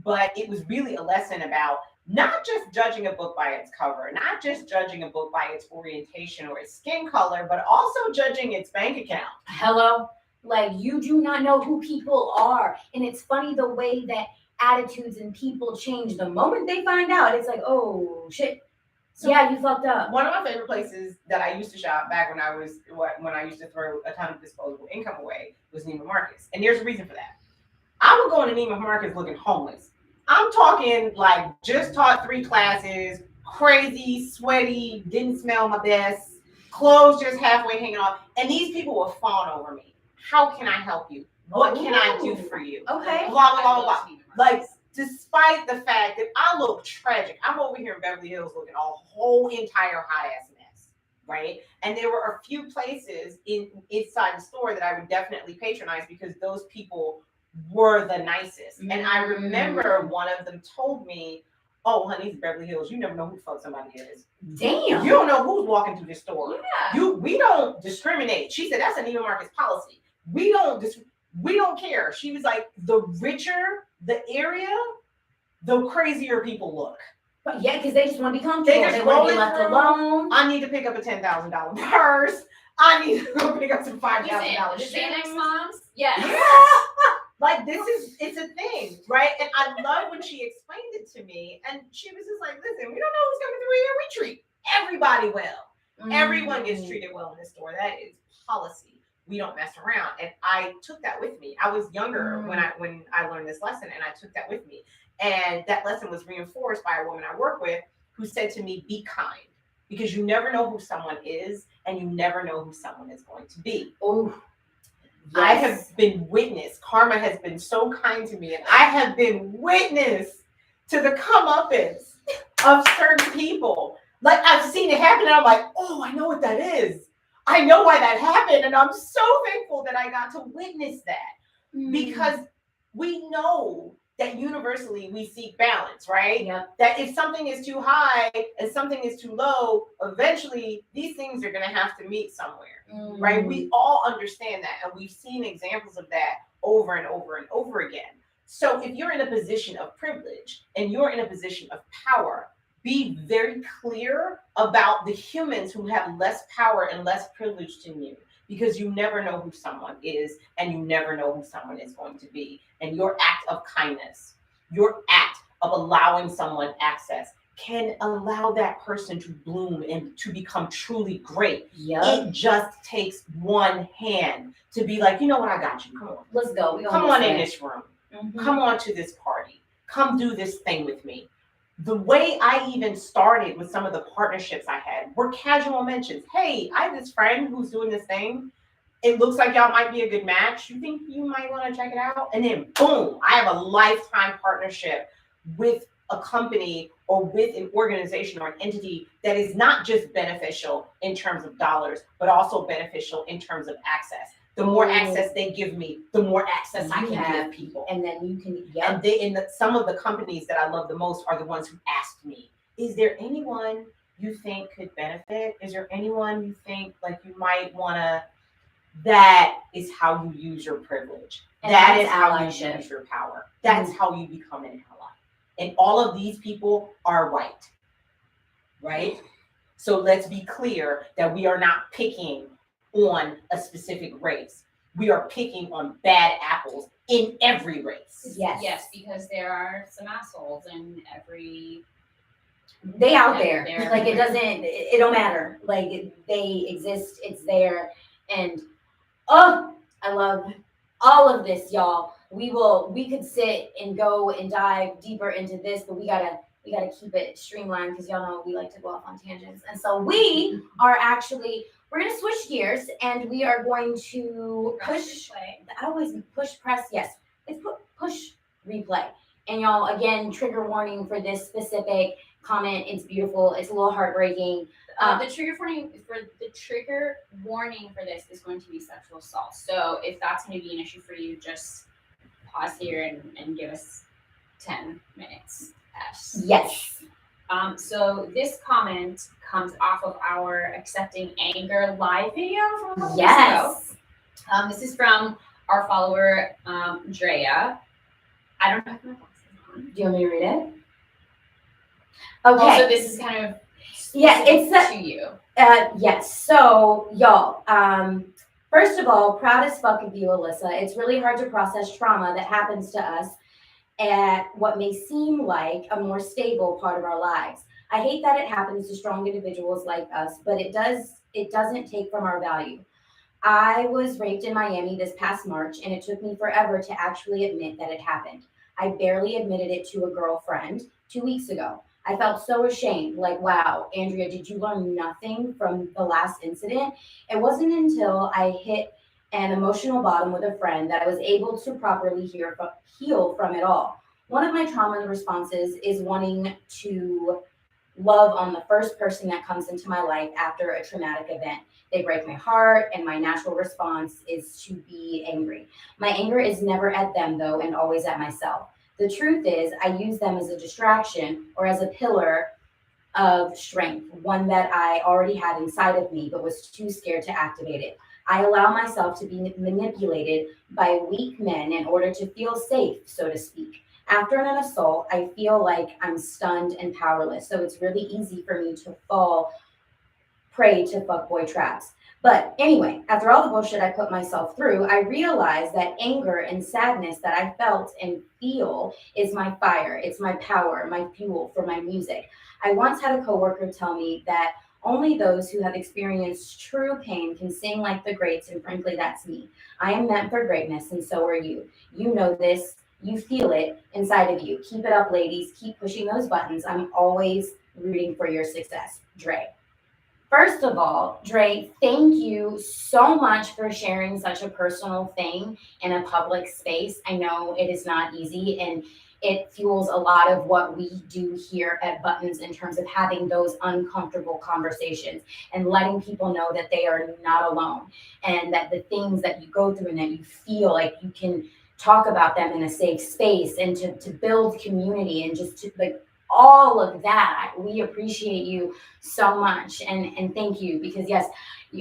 But it was really a lesson about not just judging a book by its cover, not just judging a book by its orientation or its skin color, but also judging its bank account. Hello? Like, you do not know who people are. And it's funny the way that attitudes and people change the moment they find out. It's like, oh, shit. So yeah, you fucked up. One of my favorite places that I used to shop back when I used to throw a ton of disposable income away was Neiman Marcus. And there's a reason for that. I would go into Neiman Marcus looking homeless. I'm talking like just taught 3 classes, crazy, sweaty, didn't smell my best, clothes just halfway hanging off. And these people were fawning over me. How can I help you? What can I do for you? Okay. Blah, blah, blah, blah. Like, despite the fact that I look tragic, I'm over here in Beverly Hills looking a whole entire hot-ass mess, right? And there were a few places inside the store that I would definitely patronize because those people were the nicest. And I remember one of them told me, oh, honey, it's Beverly Hills. You never know who the fuck somebody is. Damn. You don't know who's walking through this store. Yeah. We don't discriminate. She said, that's a Neiman Marcus policy. We don't care. She was like, the richer the area, the crazier people look. But yeah, because they just want to be comfortable. just They want to rolling be left through. alone. I need to pick up a $10,000 purse. I need to go pick up some $5,000 The shoes. Xanax moms? Yes. Yeah. Like it's a thing, right? And I love when she explained it to me, and she was just like, listen, we don't know who's coming through here. We treat everybody well. Everyone gets treated well in this store. That is policy. We don't mess around. And I took that with me. I was younger when I learned this lesson, and I took that with me. And that lesson was reinforced by a woman I work with who said to me, be kind, because you never know who someone is, and you never know who someone is going to be. Oh, yes. I have been witness. Karma has been so kind to me, and I have been witness to the comeuppance of certain people. Like, I've seen it happen, and I'm like, oh, I know what that is. I know why that happened, and I'm so thankful that I got to witness that, because we know that universally we seek balance, right? Yep. That if something is too high and something is too low, eventually these things are going to have to meet somewhere, right? We all understand that, and we've seen examples of that over and over and over again. So if you're in a position of privilege and you're in a position of power, be very clear about the humans who have less power and less privilege than you, because you never know who someone is, and you never know who someone is going to be. And your act of kindness, your act of allowing someone access, can allow that person to bloom and to become truly great. Yep. It just takes one hand to be like, you know what, I got you. Come on. Let's go. Come on in this room. Mm-hmm. Come on to this party. Come do this thing with me. The way I even started with some of the partnerships I had were casual mentions. Hey, I have this friend who's doing this thing. It looks like y'all might be a good match. You think you might want to check it out? And then boom, I have a lifetime partnership with a company or with an organization or an entity that is not just beneficial in terms of dollars, but also beneficial in terms of access. The more access they give me, the more access I can give people. And then you can, And some of the companies that I love the most are the ones who asked me, is there anyone you think could benefit? Is there anyone you think like you might want to? That is how you use your privilege. And that is how allyship. You use your power. That's how you become an ally. And all of these people are white, right? So let's be clear that we are not picking on a specific race. We are picking on bad apples in every race. Yes, because there are some assholes in every. They out there. Like it don't matter. Like they exist. It's there. And I love all of this, y'all. We could sit and go and dive deeper into this, but we gotta keep it streamlined, because y'all know we like to go off on tangents. And so we're gonna switch gears, and we are going to push. I always push press. Yes, it's push replay. And y'all, again, trigger warning for this specific comment. It's beautiful. It's a little heartbreaking. The trigger warning for this is going to be sexual assault. So if that's going to be an issue for you, just pause here and give us 10 minutes. Yes. So this comment comes off of our Accepting Anger live video from a couple weeks Yes. ago. This is from our follower, Drea. I don't know if my glasses on. Do you want me to read it? Okay. Also, this is kind of it's to you. Yes. So y'all, first of all, proud as fuck of you, Alyssa. It's really hard to process trauma that happens to us at what may seem like a more stable part of our lives. I hate that it happens to strong individuals like us, but it doesn't take from our value. I was raped in Miami this past March, and it took me forever to actually admit that it happened. I barely admitted it to a girlfriend 2 weeks ago. I felt so ashamed, like, wow, Andrea, did you learn nothing from the last incident? It wasn't until I hit an emotional bottom with a friend that I was able to properly heal from it all. One of my trauma responses is wanting to love on the first person that comes into my life after a traumatic event. They break my heart, and my natural response is to be angry. My anger is never at them, though, and always at myself. The truth is, I use them as a distraction or as a pillar of strength, one that I already had inside of me, but was too scared to activate it. I allow myself to be manipulated by weak men in order to feel safe, so to speak. After an assault, I feel like I'm stunned and powerless. So it's really easy for me to fall prey to fuckboy traps. But anyway, after all the bullshit I put myself through, I realized that anger and sadness that I felt and feel is my fire. It's my power, my fuel for my music. I once had a coworker tell me that only those who have experienced true pain can sing like the greats, and frankly, that's me. I am meant for greatness, and so are you. You know this. You feel it inside of you. Keep it up, ladies. Keep pushing those buttons. I'm always rooting for your success. Dre. First of all, Dre, thank you so much for sharing such a personal thing in a public space. I know it is not easy, and it fuels a lot of what we do here at Buttons in terms of having those uncomfortable conversations and letting people know that they are not alone, and that the things that you go through and that you feel like you can talk about them in a safe space, and to build community, and just to like all of that. We appreciate you so much, and thank you, because yes,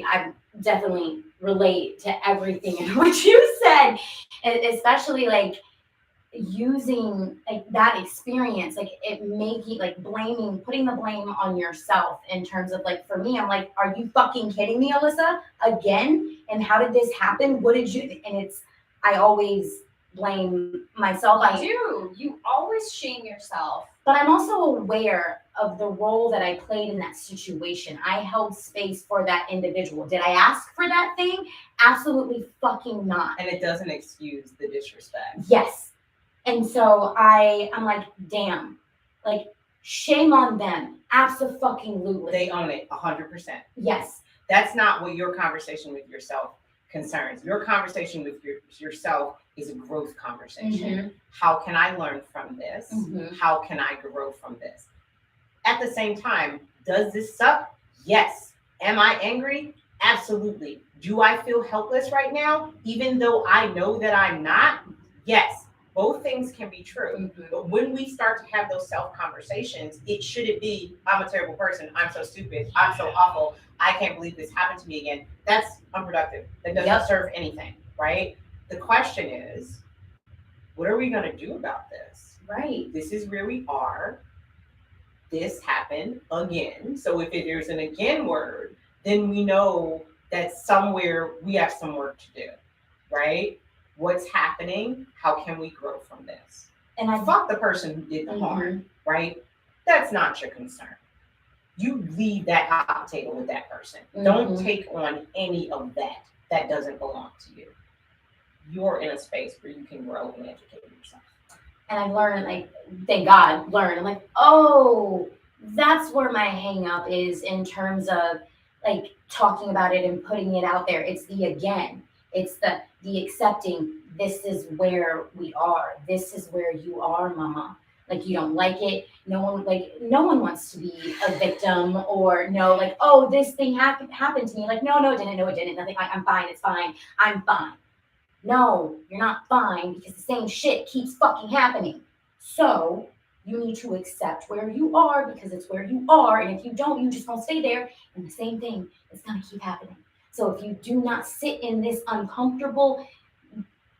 I definitely relate to everything in what you said, especially like using like that experience, like it making like blaming, putting the blame on yourself in terms of like, for me, I'm like, are you fucking kidding me, Alyssa? Again? And how did this happen? What did you? And it's, I always blame myself. You always shame yourself. But I'm also aware of the role that I played in that situation. I held space for that individual. Did I ask for that thing? Absolutely fucking not. And it doesn't excuse the disrespect. Yes. And so I'm like, damn, like shame on them. Absolutely. They own it 100%. Yes. That's not what your conversation with yourself concerns. Your conversation with yourself is a growth conversation. Mm-hmm. How can I learn from this? Mm-hmm. How can I grow from this? At the same time, does this suck? Yes. Am I angry? Absolutely. Do I feel helpless right now, even though I know that I'm not? Yes. Both things can be true. Mm-hmm. But when we start to have those self conversations, it shouldn't be, I'm a terrible person. I'm so stupid. I'm so awful. I can't believe this happened to me again. That's unproductive. That doesn't serve anything, right? The question is, what are we going to do about this? Right. This is where we are. This happened again. So if there's an again word, then we know that somewhere we have some work to do, right? What's happening? How can we grow from this? And I Fuck the person who did the harm, right? That's not your concern. You leave that hot potato with that person. Mm-hmm. Don't take on any of that. That doesn't belong to you. You're in a space where you can grow and educate yourself. And I've learned, like, thank God, I'm like, oh, that's where my hang up is in terms of like talking about it and putting it out there. It's the again. It's the accepting, this is where we are. This is where you are, mama. Like, you don't like it. No one wants to be a victim, or no, like, oh, this thing happened to me. Like, no, it didn't. Nothing. I'm fine. It's fine. I'm fine. No, you're not fine, because the same shit keeps fucking happening. So you need to accept where you are, because it's where you are. And if you don't, you just won't stay there. And the same thing is going to keep happening. So if you do not sit in this uncomfortable,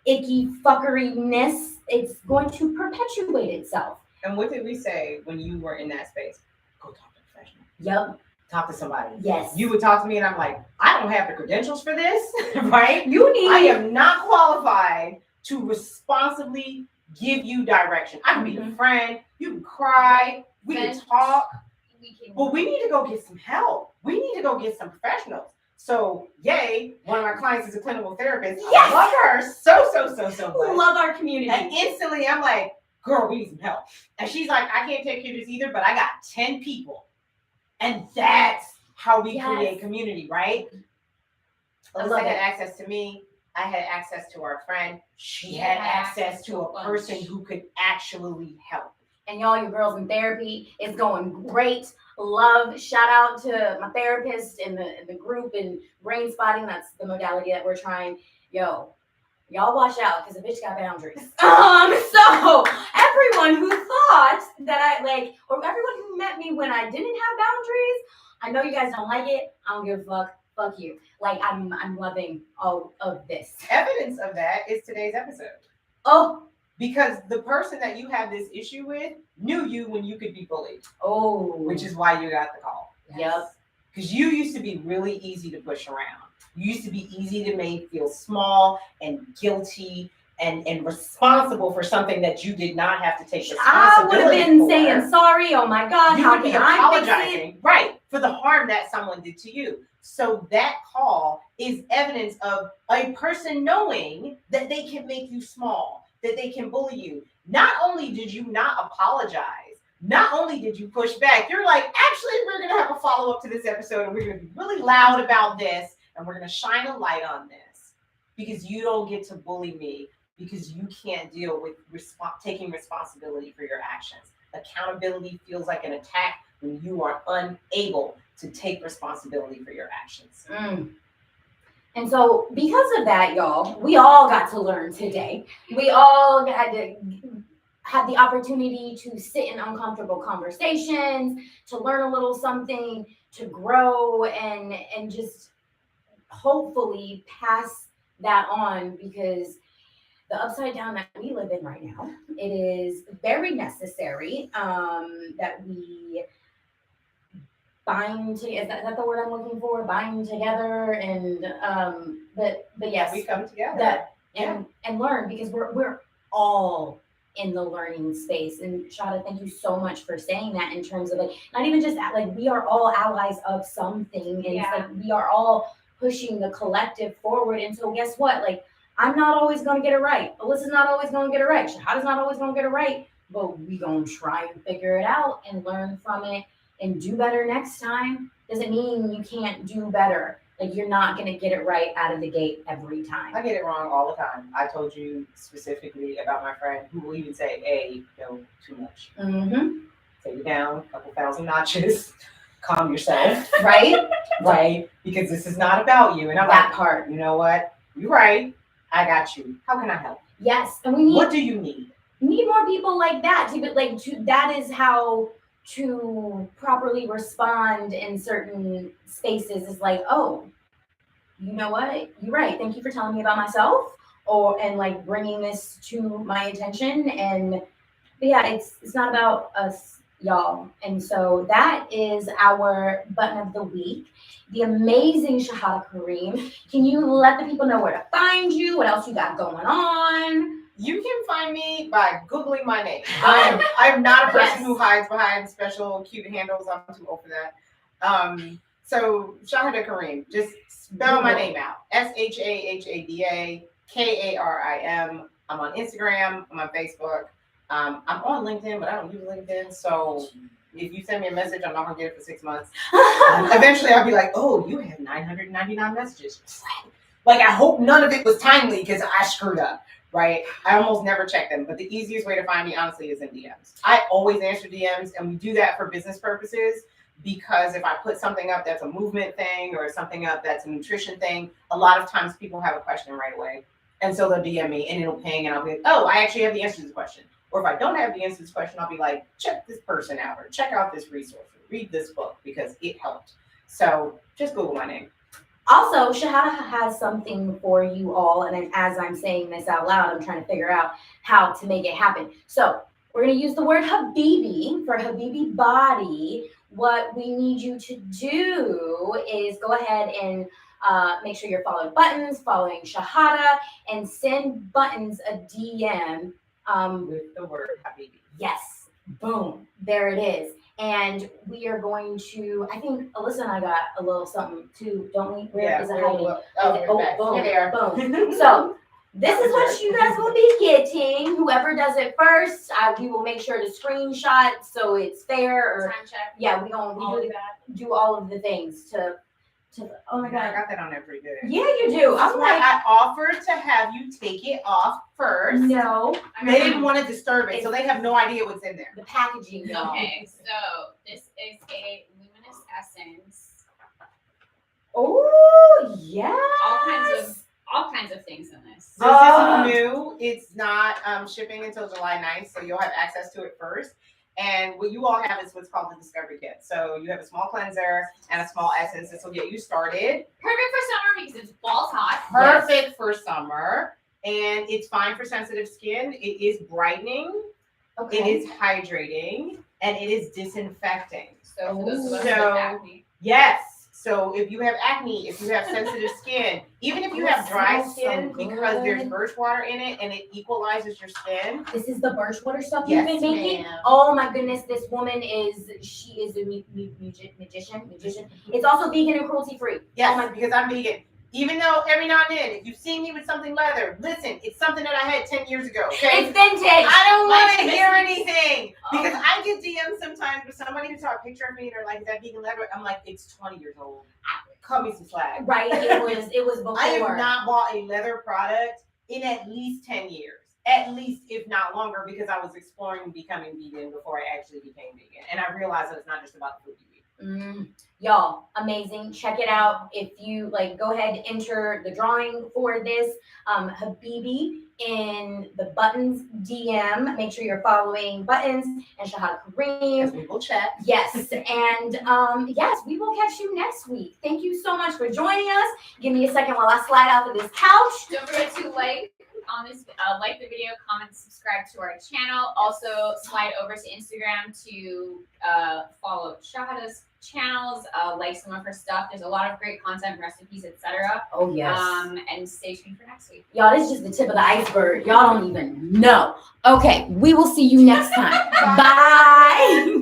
icky fuckeriness, it's going to perpetuate itself. And what did we say when you were in that space? Go talk to a professional. Yep. Talk to somebody. Yes. You would talk to me and I'm like, I don't have the credentials for this, right? I am not qualified to responsibly give you direction. I can be a friend. You can cry. We can talk. But we need to go get some help. We need to go get some professionals. So, yay, one of my clients is a clinical therapist. Yes! I love her so much. Love our community. And instantly I'm like, girl, we need some help. And she's like, I can't take care of this either, but I got 10 people. And that's how we create community, right? Alyssa had access to me. I had access to our friend. She had access to a person who could actually help. And y'all, your girls in therapy is going great. Love, shout out to my therapist in the group, and brain spotting. That's the modality that we're trying. Yo, y'all watch out, because the bitch got boundaries. So everyone who thought that or everyone who met me when I didn't have boundaries, I know you guys don't like it. I don't give a fuck. Fuck you. Like, I'm loving all of this. Evidence of that is today's episode. Oh, Because the person that you have this issue with knew you when you could be bullied. Oh. Which is why you got the call. Yep. Because you used to be really easy to push around. You used to be easy to make feel small and guilty and responsible for something that you did not have to take responsibility I would have been for. saying sorry. Oh my God, You how would be can I fix it? apologizing, right, for the harm that someone did to you. So that call is evidence of a person knowing that they can make you small, that they can bully you. Not only did you not apologize, not only did you push back, you're like, actually, we're going to have a follow-up to this episode and we're going to be really loud about this and we're going to shine a light on this because you don't get to bully me because you can't deal with taking responsibility for your actions. Accountability feels like an attack when you are unable to take responsibility for your actions. And so because of that, y'all, we all got to learn today. We all had to have the opportunity to sit in uncomfortable conversations, to learn a little something, to grow and just hopefully pass that on, because the upside down that we live in right now, it is very necessary that we bind to, is that the word I'm looking for? Bind together and but yes, we come together that and learn, because we're all in the learning space. And Shahada, thank you so much for saying that, in terms of like not even just like we are all allies of something, and it's like we are all pushing the collective forward. And so guess what? Like, I'm not always going to get it right. Alyssa's not always going to get it right. Shahada's not always going to get it right. But we going to try and figure it out and learn from it and do better next time. Doesn't mean you can't do better. Like, you're not going to get it right out of the gate every time. I get it wrong all the time. I told you specifically about my friend who will even say, hey, no, too much. Mm-hmm. Take it down a couple thousand notches. Calm yourself. Right? Right? Because this is not about you. And I'm That like, part. you know what? You're right. I got you. How can I help? Yes. And we need, what do you need? We need more people like that that is how to properly respond in certain spaces. Is like, oh, you know what? You're right. Thank you for telling me about myself, and like bringing this to my attention. But yeah, it's not about us, y'all. And so that is our button of the week. The amazing Shahada Karim. Can you let the people know where to find you? What else you got going on? You can find me by Googling my name. I'm not a person who hides behind special cute handles. I'm too old for that. So Shahada Karim, just spell my name out. Shahada Karim. I'm on Instagram. I'm on Facebook. I'm on LinkedIn, but I don't use LinkedIn. So if you send me a message, I'm not gonna get it for 6 months. Eventually, I'll be like, "Oh, you have 999 messages." Like, I hope none of it was timely because I screwed up. Right? I almost never check them, but the easiest way to find me, honestly, is in DMs. I always answer DMs, and we do that for business purposes, because if I put something up that's a movement thing or something up that's a nutrition thing, a lot of times people have a question right away. And so they'll DM me and it'll ping, and I'll be like, oh, I actually have the answer to this question. Or if I don't have the answer to this question, I'll be like, check this person out, or check out this resource, or read this book because it helped. So just Google my name. Also, Shahada has something for you all, and as I'm saying this out loud, I'm trying to figure out how to make it happen. So we're going to use the word Habibi for Habibi Body. What we need you to do is go ahead and make sure you're following Buttons, following Shahada, and send Buttons a DM. With the word Habibi. Yes. Boom. There it is. And we are going to, I think Alyssa and I got a little something too, don't we? Where is it hiding? Boom. There. Boom. So this is what you guys will be getting. Whoever does it first, we will make sure to screenshot so it's fair. Or time check. Yeah, we do all of the things to. Oh my God, I got that on there pretty good. Yeah, you do. I'm like, I offered to have you take it off first. No, they didn't want to disturb it, so they have no idea what's in there. The packaging. Y'all. Okay, so this is a Luminous Essence. Oh yes. All kinds of things in this. This is new. It's not shipping until July 9th, so you'll have access to it first. And what you all have is what's called the Discovery Kit. So you have a small cleanser and a small essence. This will get you started. Perfect for summer because it's balls hot. Perfect for summer. and it's fine for sensitive skin. It is brightening, Okay. it is hydrating, and it is disinfecting. So for those of us with So- acne. Yes. So if you have acne, if you have sensitive skin, even if you have dry smells so skin, because there's good. birch water in it and it equalizes your skin. This is the birch water stuff Yes, you've been making? ma'am. Oh my goodness, this woman she is a magician. It's also vegan and cruelty free. Yes, Oh my because I'm vegan. Even though every now and then, if you see me with something leather, listen, it's something that I had 10 years ago. Okay? It's vintage. I don't want to Like hear this. anything because Oh. I get DMs sometimes with somebody who saw a picture of me and they're like, "Is that vegan leather?" I'm like, "It's 20 years old. Cut me some slack." Right, it was before. I have not bought a leather product in at least 10 years, at least if not longer, because I was exploring becoming vegan before I actually became vegan, and I realized that it's not just about the food you eat. Y'all, amazing. Check it out. If you like, go ahead, enter the drawing for this. Habibi in the Buttons DM. Make sure you're following Buttons and Shahada Yes, Karim. we will chat. Yes, and yes, we will catch you next week. Thank you so much for joining us. Give me a second while I slide out of this couch. Don't forget to like the video, comment, subscribe to our channel. Also, slide over to Instagram to follow Shahada's channels, like some of her stuff. There's a lot of great content, recipes, etc. Oh yes. And stay tuned for next week. Y'all, this is just the tip of the iceberg. Y'all don't even know. Okay, we will see you next time. Bye.